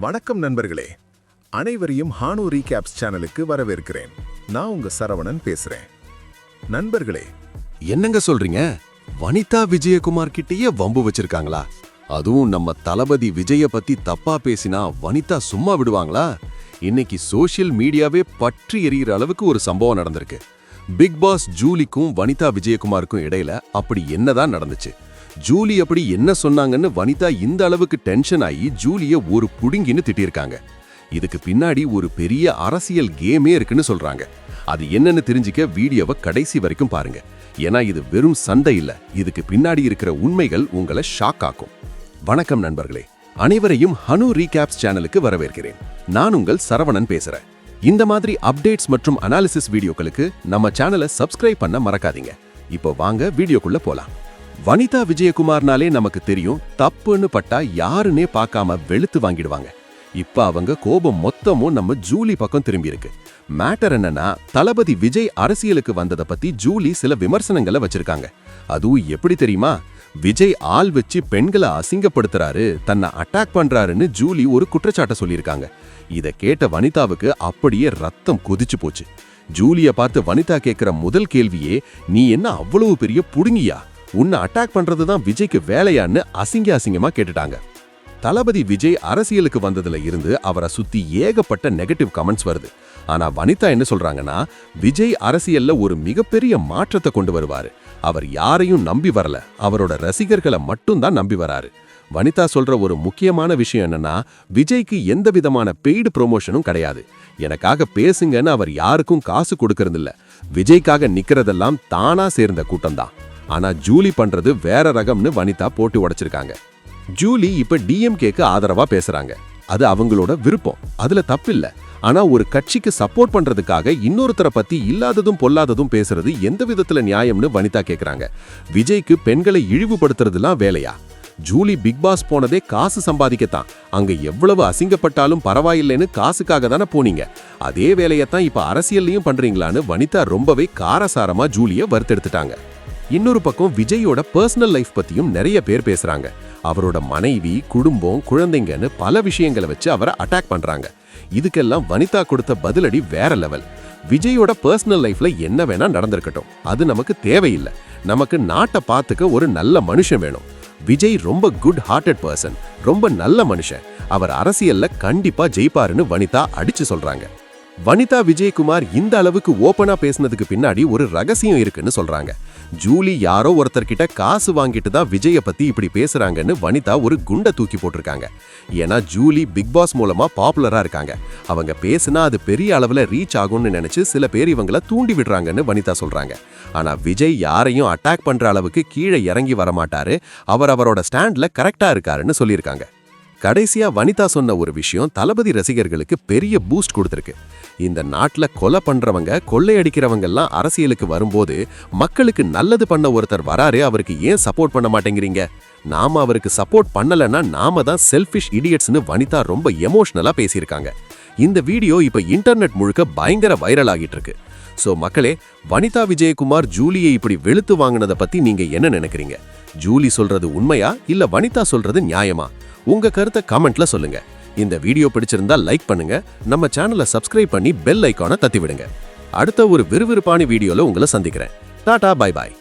வணக்கம் நண்பர்களே, அனைவரையும் ஹானு ரீகேப்ஸ் சேனலுக்கு வரவேற்கிறேன். நான் உங்க சரவணன் பேசுறேன். நண்பர்களே, என்னங்க சொல்றீங்க? வனிதா விஜயகுமார் கிட்டயே வம்பு வச்சிருக்காங்களா? அதுவும் நம்ம தளபதி விஜய பத்தி தப்பா பேசினா வனிதா சும்மா விடுவாங்களா? இன்னைக்கு சோஷியல் மீடியாவே பற்றி எரியிற அளவுக்கு ஒரு சம்பவம் நடந்திருக்கு. பிக் பாஸ் ஜூலிக்கும் வனிதா விஜயகுமாருக்கும் இடையில அப்படி என்னதான் நடந்துச்சு? ஜூலி அப்படி என்ன சொன்னாங்கன்னு வனிதா இந்த அளவுக்கு டென்ஷன் ஆகி ஜூலிய ஒரு புடுங்கின்னு திட்டிருக்காங்க. இதுக்கு பின்னாடி ஒரு பெரிய அரசியல் கேமே இருக்குன்னு சொல்றாங்க. அது என்னன்னு தெரிஞ்சுக்க வீடியோவை கடைசி வரைக்கும் பாருங்க. ஏன்னா இது வெறும் சண்டை இல்ல, இதுக்கு பின்னாடி இருக்கிற உண்மைகள் உங்களை ஷாக் ஆக்கும். வணக்கம் நண்பர்களே, அனைவரையும் ஹனு ரீகேப்ஸ் சேனலுக்கு வரவேற்கிறேன். நான் உங்கள் சரவணன் பேசுறேன். இந்த மாதிரி அப்டேட்ஸ் மற்றும் அனாலிசிஸ் வீடியோக்களுக்கு நம்ம சேனலை சப்ஸ்கிரைப் பண்ண மறக்காதீங்க. இப்போ வாங்க வீடியோக்குள்ள போலாம். வனிதா விஜயகுமார்னாலே நமக்கு தெரியும், தப்புன்னு பட்டா யாருன்னே பார்க்காம வெளுத்து வாங்கிடுவாங்க. இப்ப அவங்க கோபம் மொத்தமும் நம்ம ஜூலி பக்கம் திரும்பி இருக்கு. மேட்டர் என்னன்னா, தளபதி விஜய் அரசியலுக்கு வந்ததை பத்தி ஜூலி சில விமர்சனங்களை வச்சிருக்காங்க. அதுவும் எப்படி தெரியுமா? விஜய் ஆள் வச்சு பெண்களை அசிங்கப்படுத்துறாரு, தன்னை அட்டாக் பண்றாருன்னு ஜூலி ஒரு குற்றச்சாட்டை சொல்லியிருக்காங்க. இதை கேட்ட வனிதாவுக்கு அப்படியே ரத்தம் கொதிச்சு போச்சு. ஜூலிய பார்த்து வனிதா கேட்கிற முதல் கேள்வியே, நீ என்ன அவ்வளவு பெரிய புடுங்கியா? உன்னை அட்டாக் பண்றதுதான் விஜய்க்கு வேலையான்னு அசிங்கமா கேட்டுட்டாங்க. தளபதி விஜய் அரசியலுக்கு வந்ததுல இருந்து அவரை சுத்தி ஏகப்பட்ட நெகட்டிவ் கமெண்ட்ஸ் வருது. ஆனா வனிதா என்ன சொல்றாங்கன்னா, விஜய் அரசியல்ல ஒரு மிகப்பெரிய மாற்றத்தை கொண்டு வருவாரு. அவர் யாரையும் நம்பி வரல, அவரோட ரசிகர்களை மட்டும் தான் நம்பி வராரு. வனிதா சொல்ற ஒரு முக்கியமான விஷயம் என்னன்னா, விஜய்க்கு எந்த விதமான பெய்டு ப்ரொமோஷனும் கிடையாது. எனக்காக பேசுங்கன்னு அவர் யாருக்கும் காசு கொடுக்கறது இல்ல. விஜய்க்காக நிக்கிறதெல்லாம் தானா சேர்ந்த கூட்டம் தான். ஆனா ஜூலி பண்றது வேற ரகம்னு வனிதா போட்டு உடைச்சிருக்காங்க. ஜூலி இப்ப டிஎம்கேக்கு ஆதரவா பேசுறாங்க. அது அவங்களோட விருப்பம், அதுல தப்பில்ல. ஆனா ஒரு கட்சிக்கு சப்போர்ட் பண்றதுக்காக இன்னொருத்தரை பத்தி இல்லாததும் பொல்லாததும் பேசுறது எந்த விதத்துல நியாயம்னு வனிதா கேக்குறாங்க. விஜய்க்கு பெண்களை இழிவுபடுத்துறதுலாம் வேலையா? ஜூலி பிக் பாஸ் போனதே காசு சம்பாதிக்கத்தான். அங்க எவ்வளவு அசிங்கப்பட்டாலும் பரவாயில்லைன்னு காசுக்காக தானே போனீங்க. அதே வேலையத்தான் இப்ப அரசியல்லையும் பண்றீங்களான்னு வனிதா ரொம்பவே காரசாரமா ஜூலிய வறுத்தெடுத்துட்டாங்க. இன்னொரு பக்கம் விஜயோட பர்சனல் லைஃப் பத்தியும் நிறைய பேர் பேசுறாங்க. அவரோட மனைவி, குடும்பம், குழந்தைங்கன்னு பல விஷயங்களை வச்சு அவரை அட்டாக் பண்றாங்க. இதுக்கெல்லாம் வனிதா கொடுத்த பதிலடி வேற லெவல். விஜயோட பர்சனல் லைஃப்ல என்ன வேணா நடந்திருக்கட்டும், அது நமக்கு தேவையில்லை. நமக்கு நாட்டை பார்த்துக்க ஒரு நல்ல மனுஷன் வேணும். விஜய் ரொம்ப குட் ஹார்ட்டட் பர்சன், ரொம்ப நல்ல மனுஷன். அவர் அரசியல்ல கண்டிப்பா ஜெயிப்பாருன்னு வனிதா அடிச்சு சொல்றாங்க. வனிதா விஜயகுமார் இந்த அளவுக்கு ஓப்பனா பேசினதுக்கு பின்னாடி ஒரு ரகசியம் இருக்குன்னு சொல்றாங்க. ஜூலி யாரோ ஒருத்தர்கிட்ட காசு வாங்கிட்டு தான் விஜய பத்தி இப்படி பேசுறாங்கன்னு வனிதா ஒரு குண்டை தூக்கி போட்டிருக்காங்க. ஏன்னா ஜூலி பிக் பாஸ் மூலமா பாப்புலரா இருக்காங்க. அவங்க பேசுனா அது பெரிய அளவுல ரீச் ஆகும்னு நினைச்சு சில பேர் இவங்கள தூண்டி விடுறாங்கன்னு வனிதா சொல்றாங்க. ஆனா விஜய் யாரையும் அட்டாக் பண்ற அளவுக்கு கீழே இறங்கி வரமாட்டாரு, அவரோட ஸ்டாண்ட்ல கரெக்டா இருக்காருன்னு சொல்லியிருக்காங்க. கடைசியா வனிதா சொன்ன ஒரு விஷயம் தளபதி ரசிகர்களுக்கு பெரிய பூஸ்ட் கொடுத்திருக்கு. இந்த நாட்டுல கொலை பண்றவங்க, கொள்ளையடிக்கிறவங்க எல்லாம் அரசியலுக்கு வரும்போது மக்களுக்கு நல்லது பண்ண ஒருத்தர் வராரு, அவருக்கு ஏன் சப்போர்ட் பண்ண மாட்டேங்கிறீங்க? நாம அவருக்கு சப்போர்ட் பண்ணலன்னா நாம தான் செல்ஃபிஷ் இடியட்ஸ்னு வனிதா ரொம்ப எமோஷனலா பேசியிருக்காங்க. இந்த வீடியோ இப்ப இன்டர்நெட் முழுக்க பயங்கர வைரல் ஆகிட்டு இருக்கு. சோ மக்களே, வனிதா விஜயகுமார் ஜூலியை இப்படி வெளுத்து வாங்கினதை பத்தி நீங்க என்ன நினைக்கிறீங்க? ஜூலி சொல்றது உண்மையா இல்ல வனிதா சொல்றது நியாயமா? உங்க கருத்தை கமெண்ட்ல சொல்லுங்க. இந்த வீடியோ பிடிச்சிருந்தா லைக் பண்ணுங்க, நம்ம சேனலை சப்ஸ்கிரைப் பண்ணி பெல் ஐகானை தட்டி விடுங்க. அடுத்த ஒரு விறுவிறுப்பான வீடியோல உங்களை சந்திக்கிறேன். Tata, bye bye.